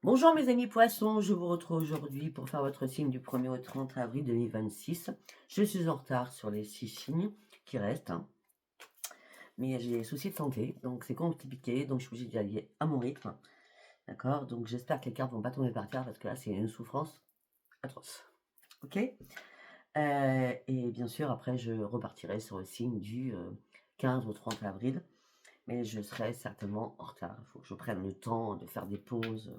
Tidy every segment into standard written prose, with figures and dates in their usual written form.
Bonjour mes amis poissons, je vous retrouve aujourd'hui pour faire votre signe du 1er au 30 avril 2026. Je suis en retard sur les 6 signes qui restent, hein, mais j'ai des soucis de santé, donc c'est compliqué, donc je suis obligée d'y aller à mon rythme, d'accord? Donc j'espère que les cartes vont pas tomber par terre parce que là c'est une souffrance atroce, ok? Et bien sûr après je repartirai sur le signe du 15 au 30 avril, mais je serai certainement en retard. Il faut que je prenne le temps de faire des pauses.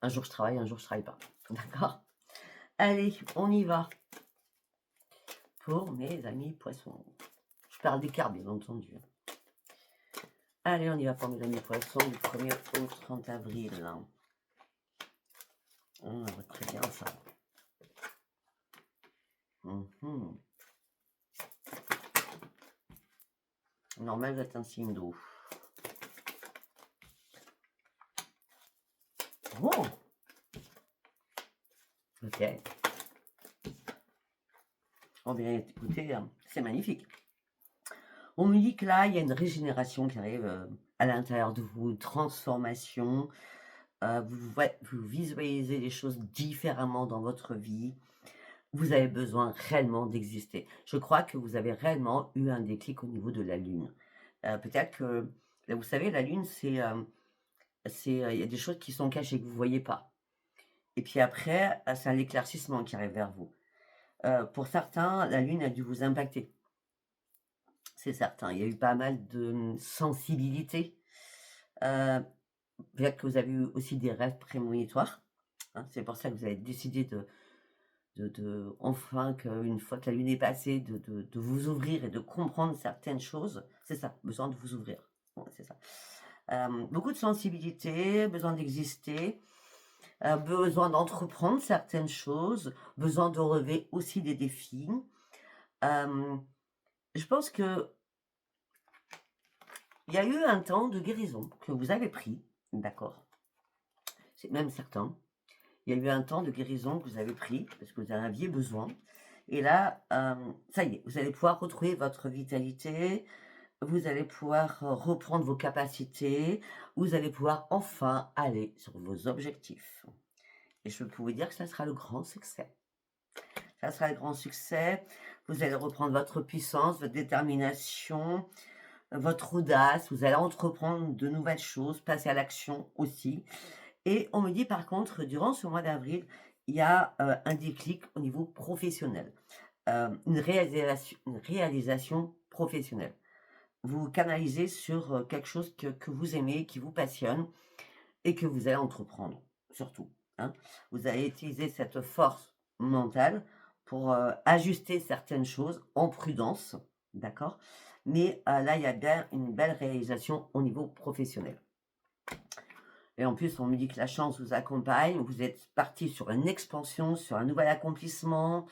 Un jour je travaille, un jour je travaille pas. D'accord? Allez, on y va pour mes amis poissons. Je parle des cartes, bien entendu. Allez, on y va pour mes amis poissons du 1er au 30 avril. On voit très bien ça. Normal, vous êtes un signe d'eau. Oh, ok. Oh bien, écoutez, c'est magnifique. On me dit que là, il y a une régénération qui arrive à l'intérieur de vous, une transformation. Vous visualisez les choses différemment dans votre vie. Vous avez besoin réellement d'exister. Je crois que vous avez réellement eu un déclic au niveau de la Lune. Peut-être que, là, vous savez, la Lune, il y a des choses qui sont cachées, que vous ne voyez pas. Et puis après, c'est un éclaircissement qui arrive vers vous. Pour certains, la Lune a dû vous impacter. C'est certain. Il y a eu pas mal de sensibilité. Peut-être que vous avez eu aussi des rêves prémonitoires. Hein, c'est pour ça que vous avez décidé enfin, qu'une fois que la lune est passée, de vous ouvrir et de comprendre certaines choses. C'est ça, besoin de vous ouvrir. Ouais, c'est ça. Beaucoup de sensibilité, besoin d'exister, besoin d'entreprendre certaines choses, besoin de relever aussi des défis. Je pense que il y a eu un temps de guérison que vous avez pris, d'accord? C'est même certain. Il y a eu un temps de guérison que vous avez pris parce que vous en aviez besoin. Et là, ça y est, vous allez pouvoir retrouver votre vitalité, vous allez pouvoir reprendre vos capacités, vous allez pouvoir enfin aller sur vos objectifs. Et je peux vous dire que ça sera le grand succès. Ça sera le grand succès. Vous allez reprendre votre puissance, votre détermination, votre audace. Vous allez entreprendre de nouvelles choses, passer à l'action aussi. Et on me dit par contre, durant ce mois d'avril, il y a un déclic au niveau professionnel. Une réalisation professionnelle. Vous canalisez sur quelque chose que vous aimez, qui vous passionne et que vous allez entreprendre, surtout. Hein. Vous allez utiliser cette force mentale pour ajuster certaines choses en prudence, d'accord? Mais là, il y a bien une belle réalisation au niveau professionnel. Et en plus, on me dit que la chance vous accompagne. Vous êtes parti sur une expansion, sur un nouvel accomplissement.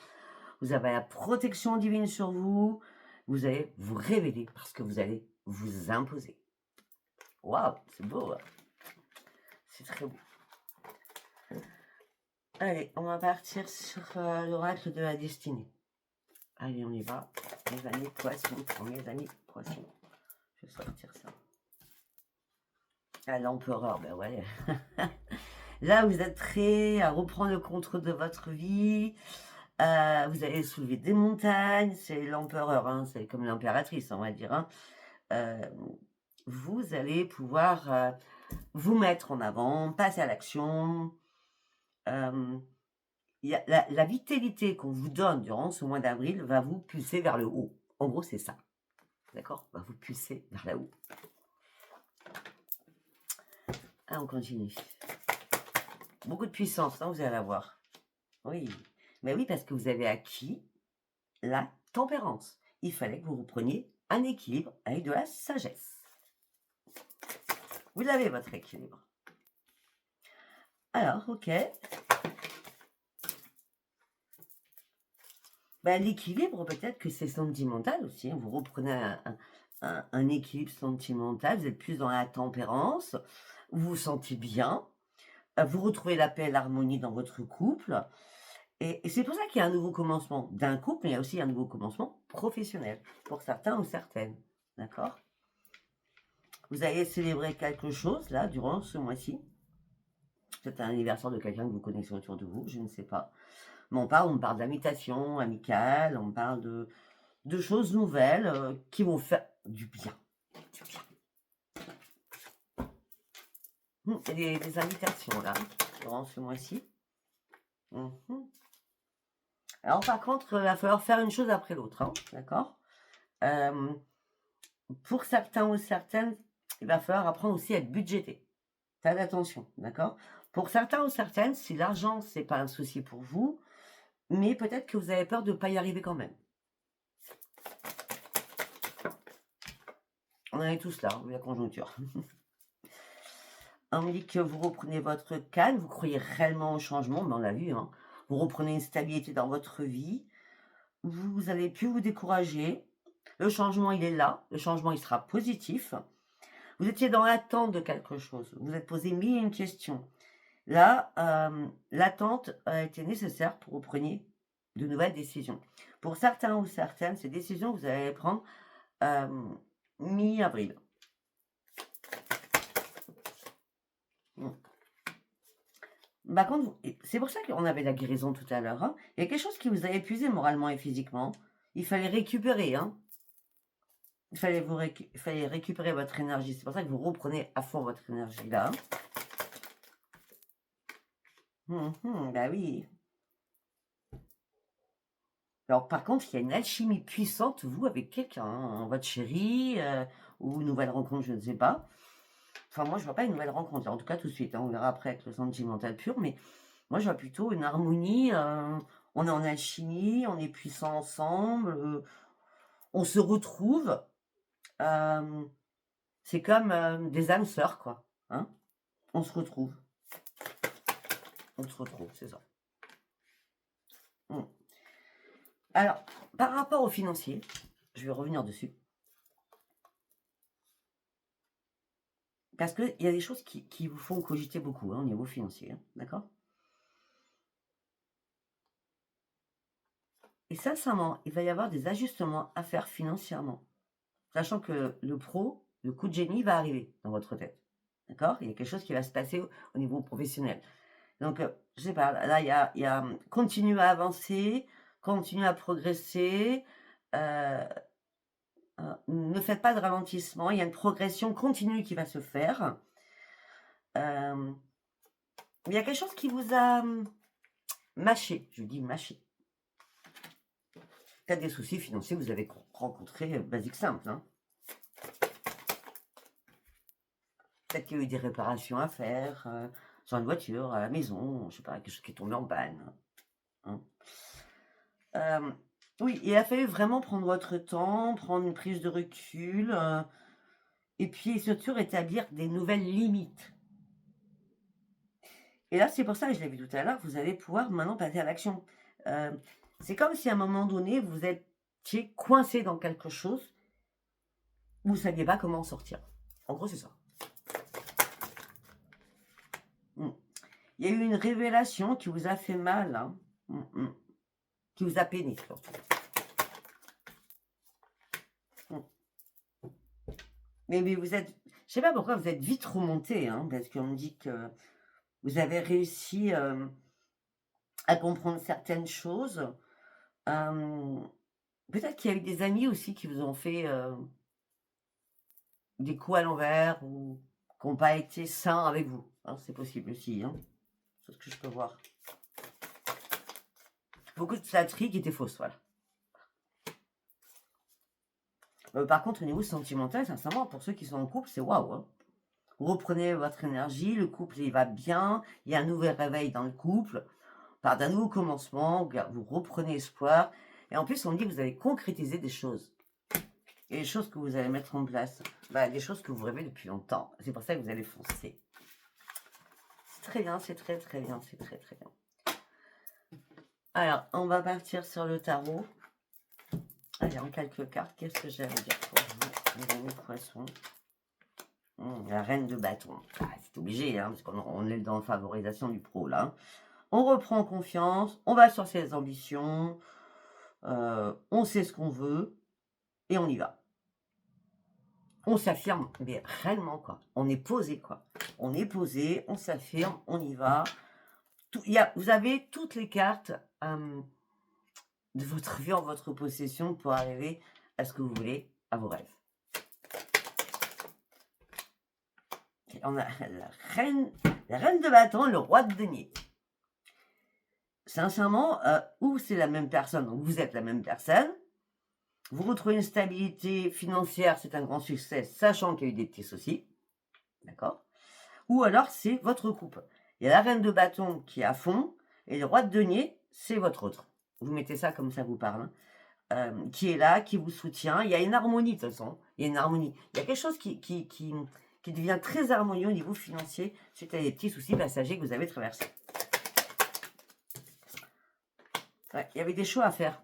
Vous avez la protection divine sur vous. Vous allez vous révéler parce que vous allez vous imposer. Waouh, c'est beau. Hein. C'est très beau. Allez, on va partir sur l'oracle de la destinée. Allez, on y va. Mes amis poissons, pour mes amis poissons. Je vais sortir ça. Ah, l'empereur, ben ouais. Là, vous êtes prêts à reprendre le contrôle de votre vie. Vous allez soulever des montagnes. C'est l'empereur, hein, c'est comme l'impératrice, on va dire. Hein. Vous allez pouvoir vous mettre en avant, passer à l'action. La vitalité qu'on vous donne durant ce mois d'avril va vous pousser vers le haut. En gros, c'est ça. D'accord? Va vous pousser vers le haut. Ah, on continue. Beaucoup de puissance, hein, vous allez avoir. Oui. Mais oui, parce que vous avez acquis la tempérance. Il fallait que vous repreniez un équilibre avec de la sagesse. Vous avez votre équilibre. Alors, ok. Ben, l'équilibre, peut-être que c'est sentimental aussi. Hein. Vous reprenez un équilibre sentimental. Vous êtes plus dans la tempérance. Vous vous sentez bien. Vous retrouvez la paix et l'harmonie dans votre couple. Et c'est pour ça qu'il y a un nouveau commencement d'un couple, mais il y a aussi un nouveau commencement professionnel pour certains ou certaines. D'accord? Vous allez célébrer quelque chose, là, durant ce mois-ci. Peut-être un anniversaire de quelqu'un que vous connaissez autour de vous, je ne sais pas. Mais on parle d'invitation amicale, on parle de choses nouvelles qui vont faire du bien. Du bien. Il y a des invitations là, durant ce mois-ci. Alors par contre, il va falloir faire une chose après l'autre, hein, d'accord? Pour certains ou certaines, il va falloir apprendre aussi à être budgété. Faites attention, d'accord? Pour certains ou certaines, si l'argent, c'est pas un souci pour vous, mais peut-être que vous avez peur de ne pas y arriver quand même. On en est tous là, vu la conjoncture. On me dit que vous reprenez votre calme, vous croyez réellement au changement, mais on l'a vu, hein. Vous reprenez une stabilité dans votre vie, vous n'allez plus vous décourager. Le changement, il est là, le changement, il sera positif. Vous étiez dans l'attente de quelque chose, vous vous êtes posé mille et une questions. Là, l'attente a été nécessaire pour que vous preniez de nouvelles décisions. Pour certains ou certaines, ces décisions, vous allez les prendre mi-avril. Par contre, c'est pour ça qu'on avait la guérison tout à l'heure. Hein. Il y a quelque chose qui vous a épuisé moralement et physiquement. Il fallait récupérer. Hein. Il fallait récupérer votre énergie. C'est pour ça que vous reprenez à fond votre énergie là. Bah oui. Alors, par contre, il y a une alchimie puissante, vous, avec quelqu'un, hein, votre chéri, ou une nouvelle rencontre, je ne sais pas. Enfin, moi, je vois pas une nouvelle rencontre, en tout cas tout de suite. Hein, on verra après avec le sentimental pur, mais moi, je vois plutôt une harmonie. On est en alchimie, on est puissants ensemble, on se retrouve. C'est comme des âmes sœurs, quoi. Hein, on se retrouve. On se retrouve, c'est ça. Alors, par rapport au financier, je vais revenir dessus. Parce qu'il y a des choses qui vous font cogiter beaucoup hein, au niveau financier, hein, d'accord? Et sincèrement, il va y avoir des ajustements à faire financièrement. Sachant que le coup de génie va arriver dans votre tête. D'accord? Il y a quelque chose qui va se passer au niveau professionnel. Donc, je sais pas, là, il y a continuer à avancer, continuer à progresser. Ne faites pas de ralentissement. Il y a une progression continue qui va se faire. Il y a quelque chose qui vous a mâché. Je dis mâché. Peut-être des soucis financiers que vous avez rencontrés, basique simple. Hein. Peut-être qu'il y a eu des réparations à faire sur une voiture, à la maison, je sais pas, quelque chose qui est tombé en panne. Hein. Oui, il a fallu vraiment prendre votre temps, prendre une prise de recul, et puis surtout rétablir des nouvelles limites. Et là, c'est pour ça que je l'ai vu tout à l'heure, vous allez pouvoir maintenant passer à l'action. C'est comme si à un moment donné, vous étiez coincé dans quelque chose, vous ne saviez pas comment en sortir. En gros, c'est ça. Il y a eu une révélation qui vous a fait mal, hein, qui vous a peiné surtout. Mais vous êtes, je sais pas pourquoi vous êtes vite remonté, hein, parce qu'on me dit que vous avez réussi à comprendre certaines choses. Peut-être qu'il y a eu des amis aussi qui vous ont fait des coups à l'envers ou qui n'ont pas été sains avec vous. Hein, c'est possible aussi, hein, c'est ce que je peux voir. Beaucoup de flatteries qui étaient fausses, voilà. Par contre, au niveau sentimental, sincèrement, pour ceux qui sont en couple, c'est waouh. Hein. Vous reprenez votre énergie, le couple il va bien, il y a un nouvel réveil dans le couple, par d'un nouveau commencement, vous reprenez espoir. Et en plus, on me dit que vous allez concrétiser des choses. Et les choses que vous allez mettre en place, des choses que vous rêvez depuis longtemps. C'est pour ça que vous allez foncer. C'est très bien, c'est très très bien, c'est très très bien. Alors, on va partir sur le tarot. Allez, en quelques cartes, qu'est-ce que j'ai à vous dire pour vous, les amis poissons? La reine de bâton. C'est obligé, hein, parce qu'on est dans la favorisation du pro, là. On reprend confiance, on va sur ses ambitions, on sait ce qu'on veut, et on y va. on s'affirme, mais réellement, quoi. On est posé, quoi. On est posé, on s'affirme, on y va. Vous avez toutes les cartes de votre vie en votre possession pour arriver à ce que vous voulez, à vos rêves. Et on a la reine de bâton, le roi de denier. Sincèrement, ou c'est la même personne, donc vous êtes la même personne, vous retrouvez une stabilité financière, c'est un grand succès, sachant qu'il y a eu des petits soucis, d'accord? Ou alors c'est votre couple. Il y a la reine de bâton qui est à fond, et le roi de denier, c'est votre autre. Vous mettez ça comme ça vous parle, hein. Qui est là, qui vous soutient. Il y a une harmonie de toute façon, il y a une harmonie. Il y a quelque chose qui devient très harmonieux au niveau financier suite à des petits soucis passagers que vous avez traversés. Ouais, il y avait des choix à faire.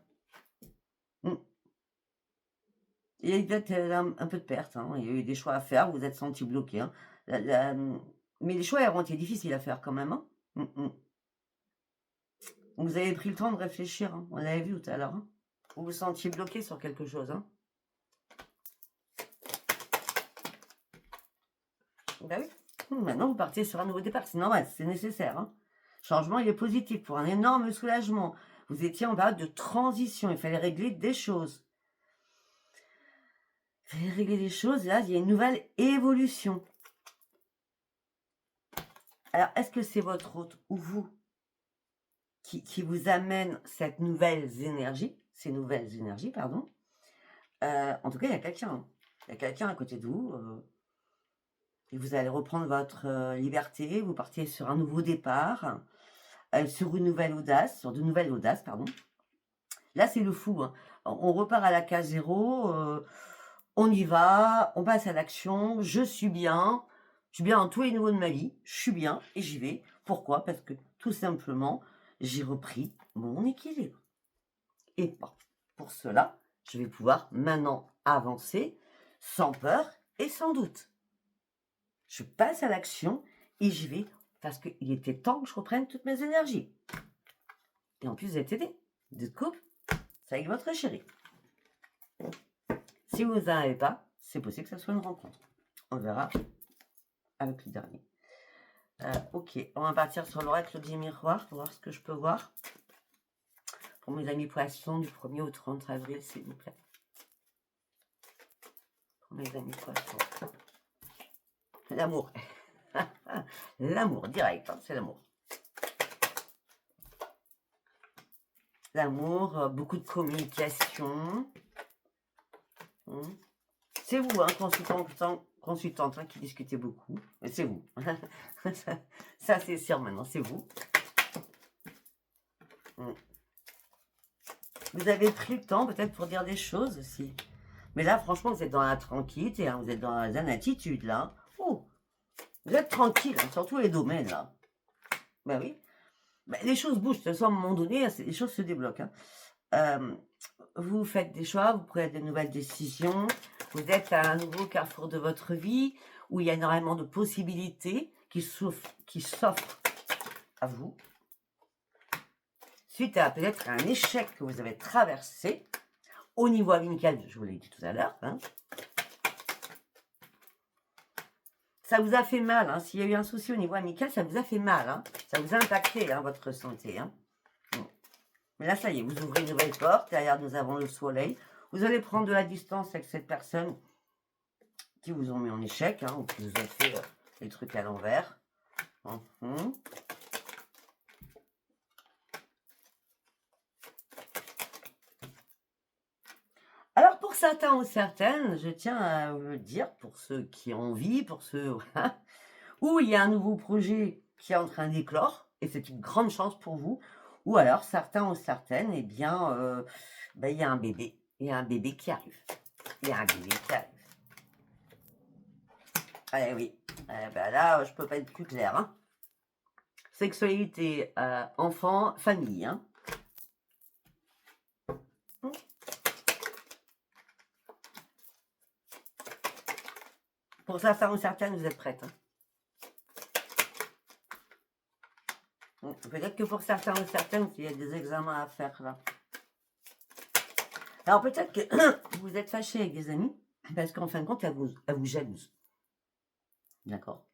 Il y a eu peut-être un peu de perte, hein. Il y a eu des choix à faire, vous vous êtes senti bloqué, hein. Mais les choix ont été difficiles à faire quand même, hein. Vous avez pris le temps de réfléchir, hein. On l'avait vu tout à l'heure, hein. Vous vous sentiez bloqué sur quelque chose, hein. Ben oui. Maintenant, vous partez sur un nouveau départ. C'est normal, c'est nécessaire, hein. Changement, il est positif pour un énorme soulagement. Vous étiez en période de transition. Il fallait régler des choses. Il fallait régler des choses. Là, il y a une nouvelle évolution. Alors, est-ce que c'est votre hôte ou vous qui vous amène cette nouvelle énergie, ces nouvelles énergies, pardon? En tout cas, il y a quelqu'un, hein. Il y a quelqu'un à côté de vous. Et vous allez reprendre votre liberté. Vous partez sur un nouveau départ. Sur une nouvelle audace, sur de nouvelles audaces, pardon. Là, c'est le fou, hein. On repart à la case zéro, on y va, on passe à l'action, je suis bien dans tous les niveaux de ma vie, je suis bien et j'y vais. Pourquoi? Parce que tout simplement, j'ai repris mon équilibre. Et pour cela, je vais pouvoir maintenant avancer sans peur et sans doute. Je passe à l'action et j'y vais parce qu'il était temps que je reprenne toutes mes énergies. Et en plus, vous êtes aidé. Vous êtes couple, c'est avec votre chéri. Si vous n'en avez pas, c'est possible que ça soit une rencontre. On verra avec le dernier. Ok, on va partir sur l'oracle du miroir pour voir ce que je peux voir. Pour mes amis poissons, du 1er au 30 avril, s'il vous plaît. Pour mes amis poissons. L'amour. L'amour, direct, hein, c'est l'amour. L'amour, beaucoup de communication. C'est vous, hein, consultante, hein, qui discutez beaucoup. Mais c'est vous. ça c'est sûr maintenant, c'est vous. Vous avez pris le temps peut-être pour dire des choses aussi. Mais là, franchement, vous êtes dans la tranquillité, hein, vous êtes dans la attitude, là. Oh, vous êtes tranquille, hein, sur tous les domaines, là. Ben oui. Ben, les choses bougent, de toute façon, à un moment donné, les choses se débloquent, hein. Vous faites des choix, vous prenez de nouvelles décisions, vous êtes à un nouveau carrefour de votre vie, où il y a énormément de possibilités qui s'offrent à vous. Suite à peut-être un échec que vous avez traversé, au niveau amical, je vous l'ai dit tout à l'heure, hein. Ça vous a fait mal, hein. S'il y a eu un souci au niveau amical, ça vous a fait mal, hein. Ça vous a impacté, hein, votre santé, hein. Mais là, ça y est, vous ouvrez une nouvelle porte. Derrière, nous avons le soleil. Vous allez prendre de la distance avec cette personne qui vous ont mis en échec, hein, ou qui vous a fait les trucs à l'envers. Alors, pour certains ou certaines, je tiens à vous le dire, pour ceux qui ont envie, pour ceux où il y a un nouveau projet qui est en train d'éclore, et c'est une grande chance pour vous, ou alors certains ou certaines, eh bien, il y a un bébé. Il y a un bébé qui arrive. Il y a un bébé qui arrive. Eh oui. Là, je peux pas être plus clair, hein. Sexualité, enfant, famille, hein. Pour certains ou certaines, vous êtes prêtes, hein. Peut-être que pour certains ou certaines, il y a des examens à faire là. Alors peut-être que vous êtes fâché avec des amis. Parce qu'en fin de compte, elle vous jalouse. D'accord?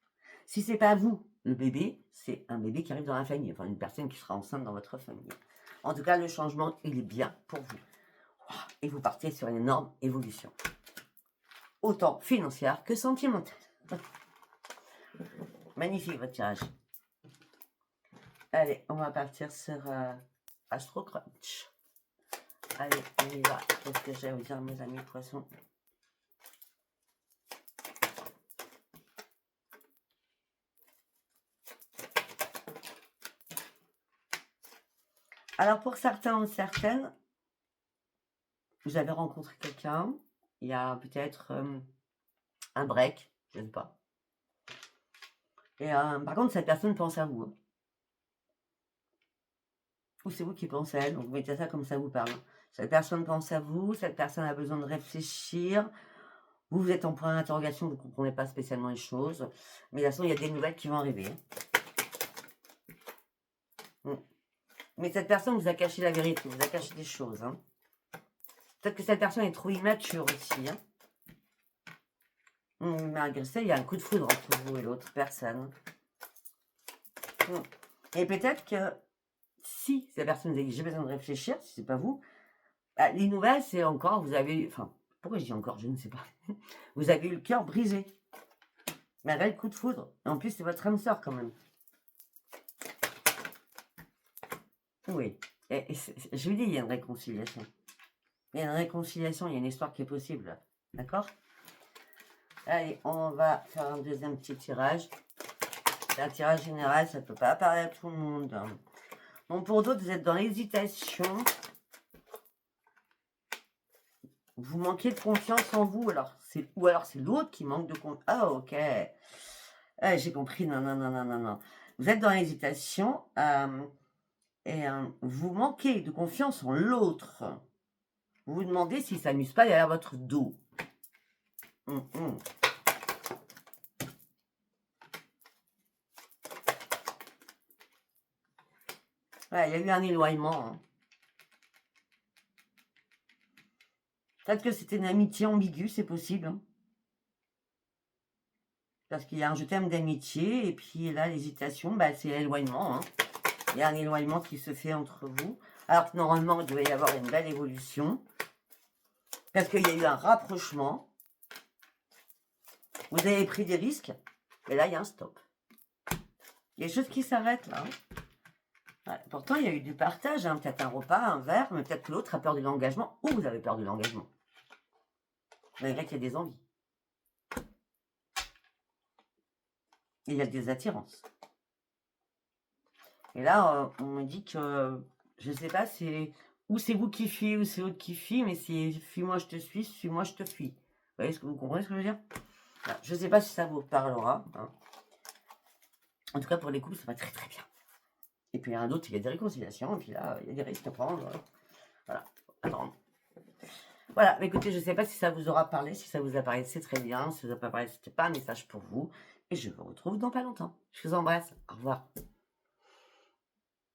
Si c'est pas vous, le bébé, c'est un bébé qui arrive dans la famille, enfin une personne qui sera enceinte dans votre famille. En tout cas, le changement, il est bien pour vous. Et vous partez sur une énorme évolution. Autant financière que sentimentale. Magnifique votre tirage. Allez, on va partir sur Astro Crunch. Allez, on y va. Qu'est-ce que j'ai à vous dire, mes amis poissons? Alors, pour certains ou certaines, vous avez rencontré quelqu'un, il y a peut-être un break, je ne sais pas. Et par contre, cette personne pense à vous. Hein. Ou c'est vous qui pensez à elle, donc vous mettez ça comme ça vous parle. Cette personne pense à vous, cette personne a besoin de réfléchir. Vous êtes en point d'interrogation, vous ne comprenez pas spécialement les choses. Mais de toute façon, il y a des nouvelles qui vont arriver. Hein. Mais cette personne vous a caché la vérité, vous a caché des choses. Hein. Peut-être que cette personne est trop immature aussi. Hein. Malgré ça, il y a un coup de foudre entre vous et l'autre personne. Et peut-être que si cette personne vous a dit j'ai besoin de réfléchir, si c'est pas vous, les nouvelles, c'est encore, vous avez, enfin, pourquoi je dis encore, je ne sais pas. Vous avez eu le cœur brisé. Malgré le coup de foudre. En plus, c'est votre âme sœur quand même. Oui. Je vous dis, il y a une réconciliation. Il y a une réconciliation, il y a une histoire qui est possible. D'accord? Allez, on va faire un deuxième petit tirage. C'est un tirage général, ça ne peut pas parler à tout le monde. Bon, pour d'autres, vous êtes dans l'hésitation. Vous manquez de confiance en vous. Ou alors c'est l'autre qui manque de confiance. Ah, ok. J'ai compris. Non, non, non, non, non, non. Vous êtes dans l'hésitation et vous manquez de confiance en l'autre. Vous vous demandez s'il ne s'amuse pas derrière votre dos. Ouais, il y a eu un éloignement. Hein. Peut-être que c'était une amitié ambiguë, c'est possible. Hein. Parce qu'il y a un je t'aime d'amitié, et puis là, l'hésitation, bah, c'est l'éloignement. Hein. Il y a un éloignement qui se fait entre vous. Alors que normalement, il devait y avoir une belle évolution. Parce qu'il y a eu un rapprochement. Vous avez pris des risques. Et là, il y a un stop. Il y a des choses qui s'arrêtent là. Hein. Ouais, pourtant, il y a eu du partage. Hein. Peut-être un repas, un verre, mais peut-être que l'autre a peur de l'engagement. Ou vous avez peur de l'engagement. Malgré qu'il y a des envies. Il y a des attirances. Et là, on me dit que, je ne sais pas, c'est vous qui fuyez ou c'est l'autre qui fuit, mais c'est fuis-moi, je te suis, suis-moi, je te fuis. Vous comprenez ce que je veux dire? Alors, je ne sais pas si ça vous parlera. Hein. En tout cas, pour les couples, ça va très très bien. Et puis, il y en a d'autres, il y a des réconciliations, et puis là, il y a des risques à prendre. Voilà, attendre. Voilà, mais écoutez, je ne sais pas si ça vous aura parlé, si ça vous a parlé, c'est très bien. Si ça vous a pas parlé, c'était pas un message pour vous. Et je vous retrouve dans pas longtemps. Je vous embrasse. Au revoir.